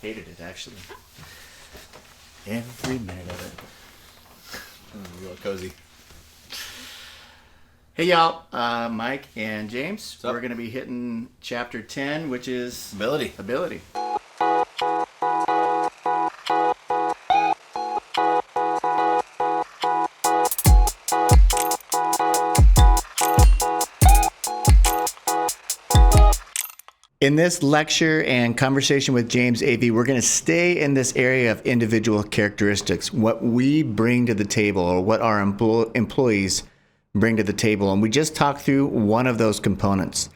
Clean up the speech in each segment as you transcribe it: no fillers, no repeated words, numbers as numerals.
Hated it, actually. Every minute of it. Real cozy. Hey, y'all. Mike and James. What's up? We're going to be hitting chapter 10, which is Ability. ability. In this lecture and conversation with James A.V., we're going to stay in this area of individual characteristics, what we bring to the table or what our employees bring to the table. And we just talked through one of those components.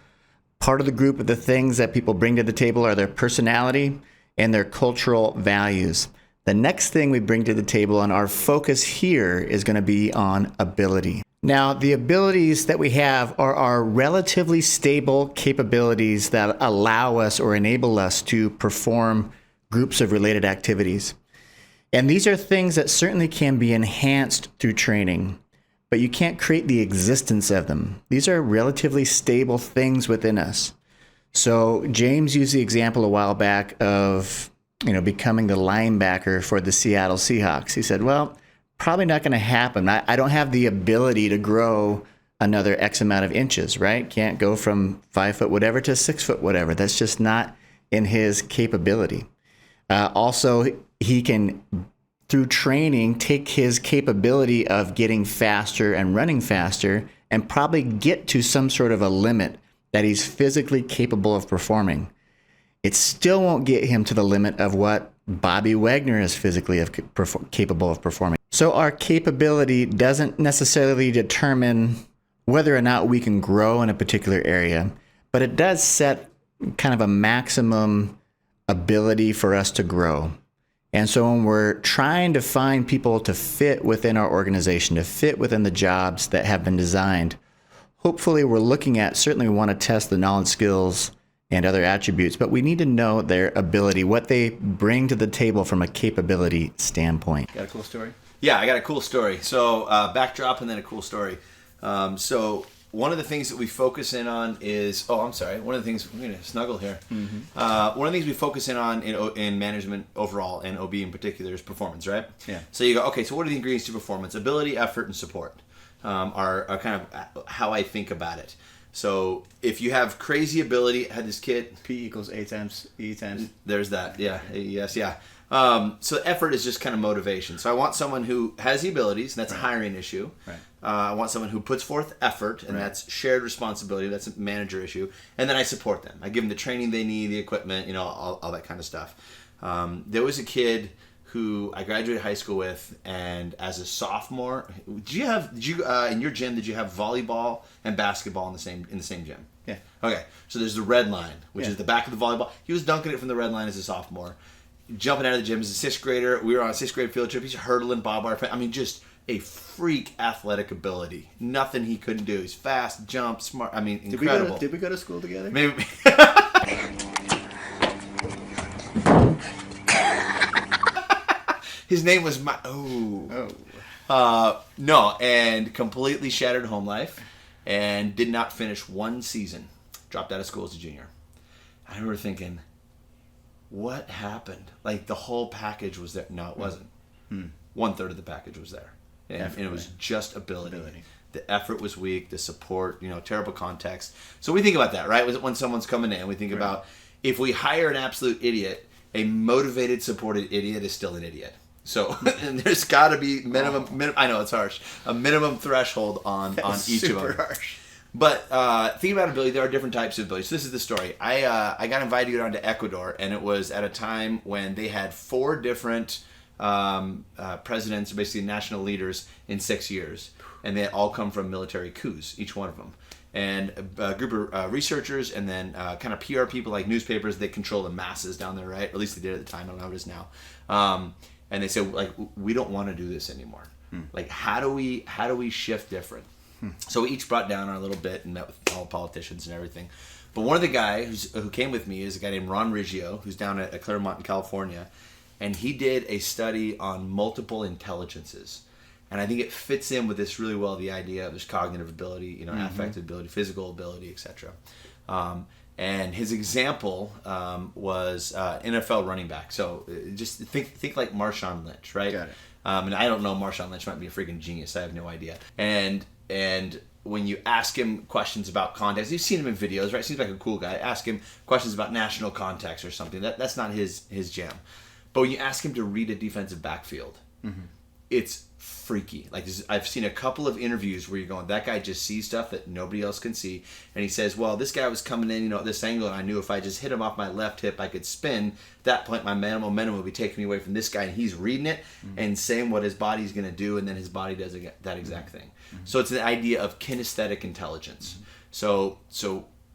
Part of the group of the things that people bring to the table are their personality and their cultural values. The next thing we bring to the table and our focus here is going to be on ability. Now, the abilities that we have are our relatively stable capabilities that allow us or enable us to perform groups of related activities. And these are things that certainly can be enhanced through training, but you can't create the existence of them. These are relatively stable things within us. So James used the example a while back of, becoming the linebacker for the Seattle Seahawks. He said, well, probably not going to happen. I don't have the ability to grow another X amount of inches, right? Can't go from 5 foot whatever to 6 foot whatever. That's just not in his capability. Also, he can, through training, take his capability of getting faster and running faster and probably get to some sort of a limit that he's physically capable of performing. It still won't get him to the limit of what Bobby Wagner is physically capable of performing. So our capability doesn't necessarily determine whether or not we can grow in a particular area, but it does set kind of a maximum ability for us to grow. And so when we're trying to find people to fit within our organization, to fit within the jobs that have been designed, hopefully we're looking at, certainly we want to test the knowledge, skills, and other attributes, but we need to know their ability, what they bring to the table from a capability standpoint. Got a cool story? Yeah, I got a cool story. So backdrop and then a cool story. So one of the things that we focus in on is, one of the things, I'm going to snuggle here. Mm-hmm. One of the things we focus in on in management overall and OB in particular is performance, right? Yeah. So you go, okay, so what are the ingredients to performance? Ability, effort, and support are kind of how I think about it. So if you have crazy ability, I had this kid. P equals A times E times. There's that. Yeah. Yes. Yeah. So effort is just kind of motivation. So I want someone who has the abilities, and that's a hiring issue. Right. I want someone who puts forth effort, and that's shared responsibility. That's a manager issue. And then I support them. I give them the training they need, the equipment, all that kind of stuff. There was a kid who I graduated high school with, and as a sophomore, did you in your gym, did you have volleyball and basketball in the same gym? Yeah. Okay. So there's the red line, which is the back of the volleyball. He was dunking it from the red line as a sophomore. Jumping out of the gym as a sixth grader. We were on a sixth grade field trip. He's hurdling bob wire. I mean, just a freak athletic ability. Nothing he couldn't do. He's fast, jump, smart. I mean, incredible. Did we go to school together? Maybe. His name was no, and completely shattered home life, and did not finish one season. Dropped out of school as a junior. I remember thinking, what happened? Like the whole package was there. No, it wasn't. 1/3 of the package was there, and it was just ability. The effort was weak. The support, terrible context. So we think about that, right? When someone's coming in, we think about if we hire an absolute idiot, a motivated, supported idiot is still an idiot. So there's got to be minimum. I know it's harsh. A minimum threshold on each of them. Harsh. But thinking about ability, there are different types of ability. So this is the story. I got invited to go down to Ecuador, and it was at a time when they had 4 different presidents, or basically national leaders, in 6 years, and they had all come from military coups, each one of them. And a group of researchers, and then kind of PR people like newspapers that control the masses down there, right? Or at least they did at the time. I don't know how it is now. And they said, like, we don't want to do this anymore. Like, how do we shift different? So we each brought down our little bit and met with all the politicians and everything. But one of the guys who came with me is a guy named Ron Riggio, who's down at Claremont in California. And he did a study on multiple intelligences. And I think it fits in with this really well, the idea of this cognitive ability, affective ability, physical ability, etc. And his example was NFL running back. So just think like Marshawn Lynch, right? Got it. And I don't know, Marshawn Lynch might be a freaking genius. I have no idea. And when you ask him questions about context, you've seen him in videos, right? Seems like a cool guy. Ask him questions about national context or something. That's not his jam. But when you ask him to read a defensive backfield, it's freaky. Like I've seen a couple of interviews where you're going, that guy just sees stuff that nobody else can see. And he says, well, this guy was coming in, at this angle, and I knew if I just hit him off my left hip, I could spin. At that point, my momentum would be taking me away from this guy, and he's reading it and saying what his body's going to do, and then his body does that exact thing. So it's the idea of kinesthetic intelligence. So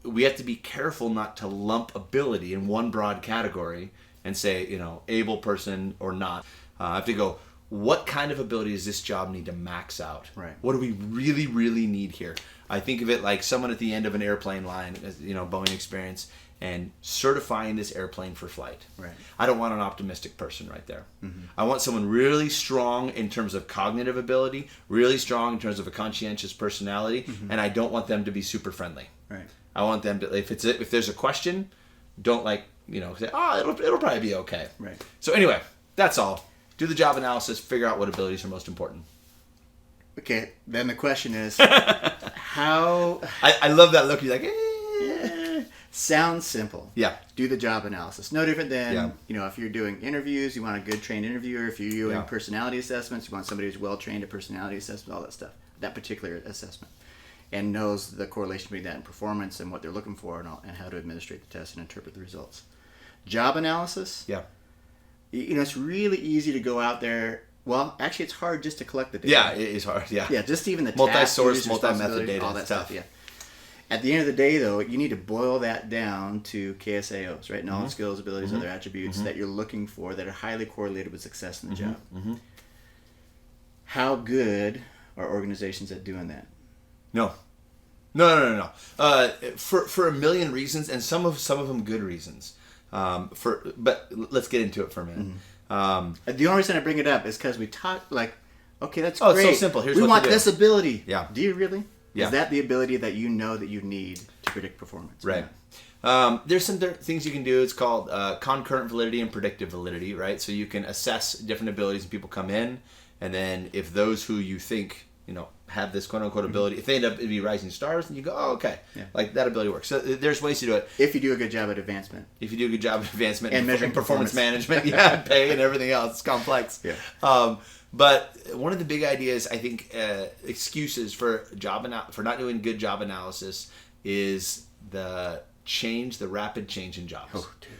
we have to be careful not to lump ability in one broad category and say, able person or not. I have to go, what kind of ability does this job need to max out? Right. What do we really, really need here? I think of it like someone at the end of an airplane line, Boeing experience, and certifying this airplane for flight. Right. I don't want an optimistic person right there. I want someone really strong in terms of cognitive ability, really strong in terms of a conscientious personality, and I don't want them to be super friendly. Right. I want them to, if there's a question, don't say, it'll probably be okay. Right. So anyway, that's all. Do the job analysis, figure out what abilities are most important. Okay, then the question is, how... I love that look. You're like, Sounds simple. Yeah. Do the job analysis. No different than, Yeah. if you're doing interviews, you want a good trained interviewer. If you're doing Yeah. personality assessments, you want somebody who's well-trained at personality assessment, all that stuff. That particular assessment. And knows the correlation between that and performance and what they're looking for and how to administrate the test and interpret the results. Job analysis. Yeah. It's really easy to go out there. Well, actually, it's hard just to collect the data. Yeah, it is hard. Yeah. Yeah, just even the Multi-source, task, multi-method data, all that it's stuff. tough. Yeah. At the end of the day, though, you need to boil that down to KSAOs, right? Knowledge, skills, abilities, other attributes that you're looking for that are highly correlated with success in the job. How good are organizations at doing that? No. For a million reasons, and some of them good reasons. But let's get into it for a minute. The only reason I bring it up is because we talk okay, that's Oh, great. it's so simple. Here's we what want to do. this ability. Yeah. Do you really? Yeah. Is that the ability that you need to predict performance? Right. There's some things you can do. It's called concurrent validity and predictive validity, right? So you can assess different abilities and people come in, and then if those who you think have this quote unquote ability, if they end up to be rising stars, then you go, oh, okay, that ability works. So there's ways to do it. If you do a good job at advancement. If you do a good job of advancement And measuring performance performance. management, pay and everything else, it's complex. Yeah. But one of the big ideas, I think, excuses for not doing good job analysis is the rapid change in jobs. Oh, dude.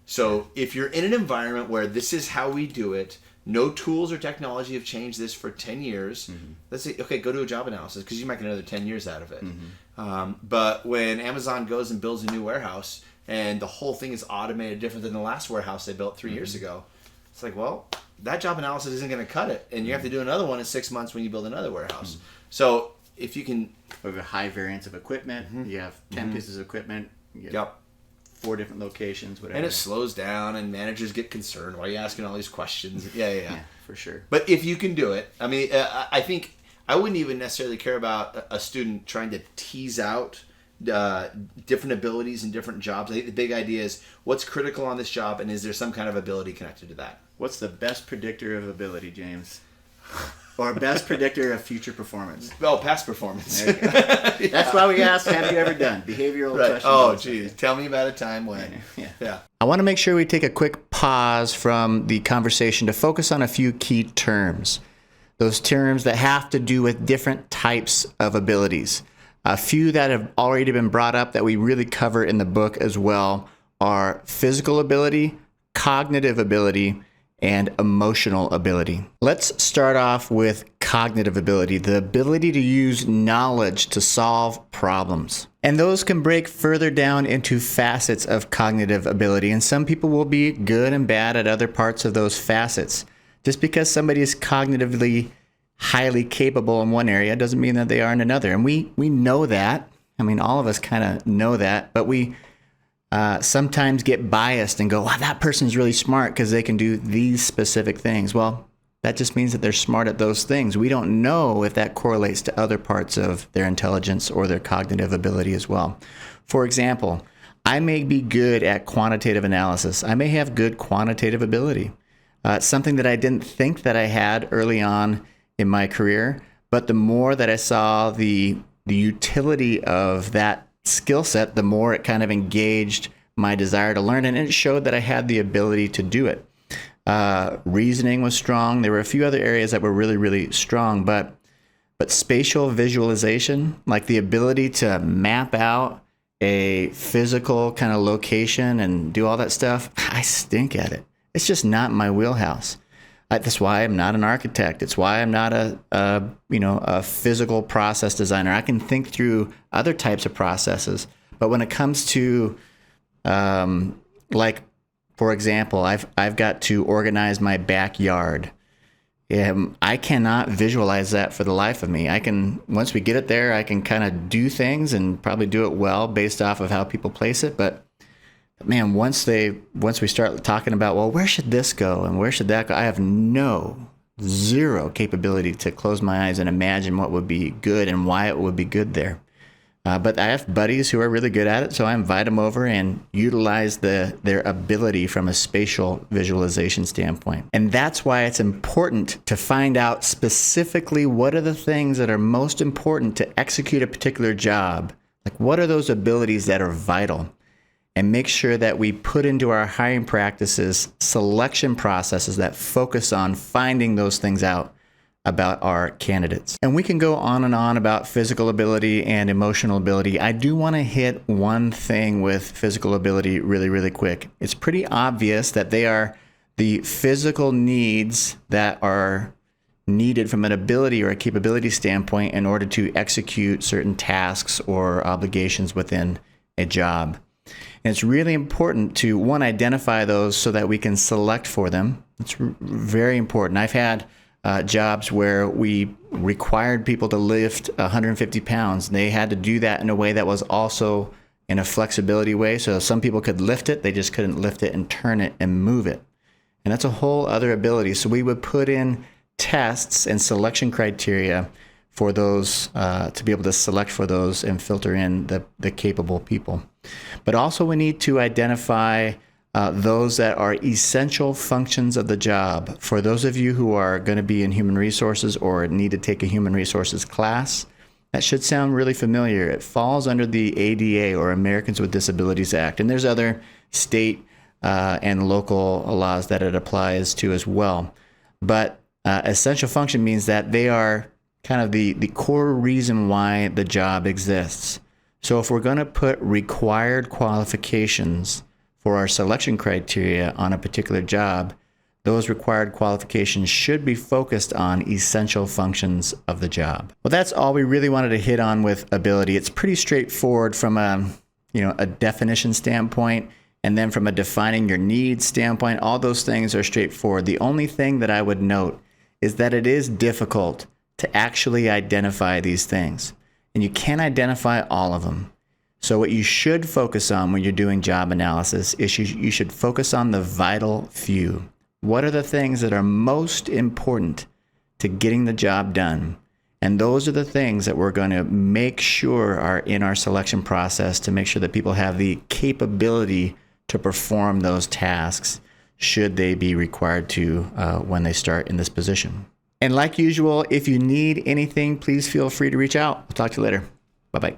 So if you're in an environment where this is how we do it, no tools or technology have changed this for 10 years, let's say, okay, go do a job analysis because you might get another 10 years out of it. But when Amazon goes and builds a new warehouse and the whole thing is automated different than the last warehouse they built 3 years ago, it's like, well, that job analysis isn't going to cut it. And you have to do another one in 6 months when you build another warehouse. So if you can... We have a high variance of equipment. You have 10 pieces of equipment. You have 4 different locations, whatever. And it slows down and managers get concerned. Why are you asking all these questions? Yeah, for sure. But if you can do it, I mean, I think I wouldn't even necessarily care about a student trying to tease out different abilities in different jobs. I think the big idea is what's critical on this job, and is there some kind of ability connected to that? What's the best predictor of ability, James? Or best predictor of future performance? Oh, past performance. There you go. That's why we asked, have you ever done? Behavioral questions. Oh, geez. Tell me about a time when. Yeah. I want to make sure we take a quick pause from the conversation to focus on a few key terms. Those terms that have to do with different types of abilities. A few that have already been brought up that we really cover in the book as well are physical ability, cognitive ability, and emotional ability. Let's start off with cognitive ability, the ability to use knowledge to solve problems. And those can break further down into facets of cognitive ability, and some people will be good and bad at other parts of those facets. Just because somebody is cognitively highly capable in one area doesn't mean that they are in another. And we know that. I mean, all of us kind of know that, but we sometimes get biased and go, wow, that person's really smart because they can do these specific things. Well, that just means that they're smart at those things. We don't know if that correlates to other parts of their intelligence or their cognitive ability as well. For example, I may be good at quantitative analysis. I may have good quantitative ability. Something that I didn't think that I had early on in my career, but the more that I saw the utility of that skill set, the more it kind of engaged my desire to learn, and it showed that I had the ability to do it. Reasoning was strong. There were a few other areas that were really, really strong, but spatial visualization, like the ability to map out a physical kind of location and do all that stuff, I stink at it. It's just not my wheelhouse. That's why I'm not an architect. It's why I'm not a physical process designer. I can think through other types of processes, but when it comes to like, for example, I've got to organize my backyard. I cannot visualize that for the life of me. Once we get it there, I can kind of do things and probably do it well based off of how people place it. But man, once we start talking about, well, where should this go and where should that go? I have zero capability to close my eyes and imagine what would be good and why it would be good there. But I have buddies who are really good at it, so I invite them over and utilize their ability from a spatial visualization standpoint. And that's why it's important to find out specifically what are the things that are most important to execute a particular job. Like, what are those abilities that are vital? And make sure that we put into our hiring practices selection processes that focus on finding those things out about our candidates. And we can go on and on about physical ability and emotional ability. I do want to hit one thing with physical ability really, really quick. It's pretty obvious that they are the physical needs that are needed from an ability or a capability standpoint in order to execute certain tasks or obligations within a job. And it's really important to, one, identify those so that we can select for them. It's very important. I've had jobs where we required people to lift 150 pounds. They had to do that in a way that was also in a flexibility way. So some people could lift it, they just couldn't lift it and turn it and move it. And that's a whole other ability. So we would put in tests and selection criteria for those, to be able to select for those and filter in the capable people. But also we need to identify those that are essential functions of the job. For those of you who are going to be in human resources or need to take a human resources class, that should sound really familiar. It falls under the ADA, or Americans with Disabilities Act. And there's other state and local laws that it applies to as well. But essential function means that they are kind of the core reason why the job exists. So if we're going to put required qualifications for our selection criteria on a particular job, those required qualifications should be focused on essential functions of the job. Well, that's all we really wanted to hit on with ability. It's pretty straightforward from a definition standpoint, and then from a defining your needs standpoint. All those things are straightforward. The only thing that I would note is that it is difficult to actually identify these things, and you can't identify all of them. So what you should focus on when you're doing job analysis is you should focus on the vital few. What are the things that are most important to getting the job done? And those are the things that we're going to make sure are in our selection process to make sure that people have the capability to perform those tasks should they be required to when they start in this position. And like usual, if you need anything, please feel free to reach out. We'll talk to you later.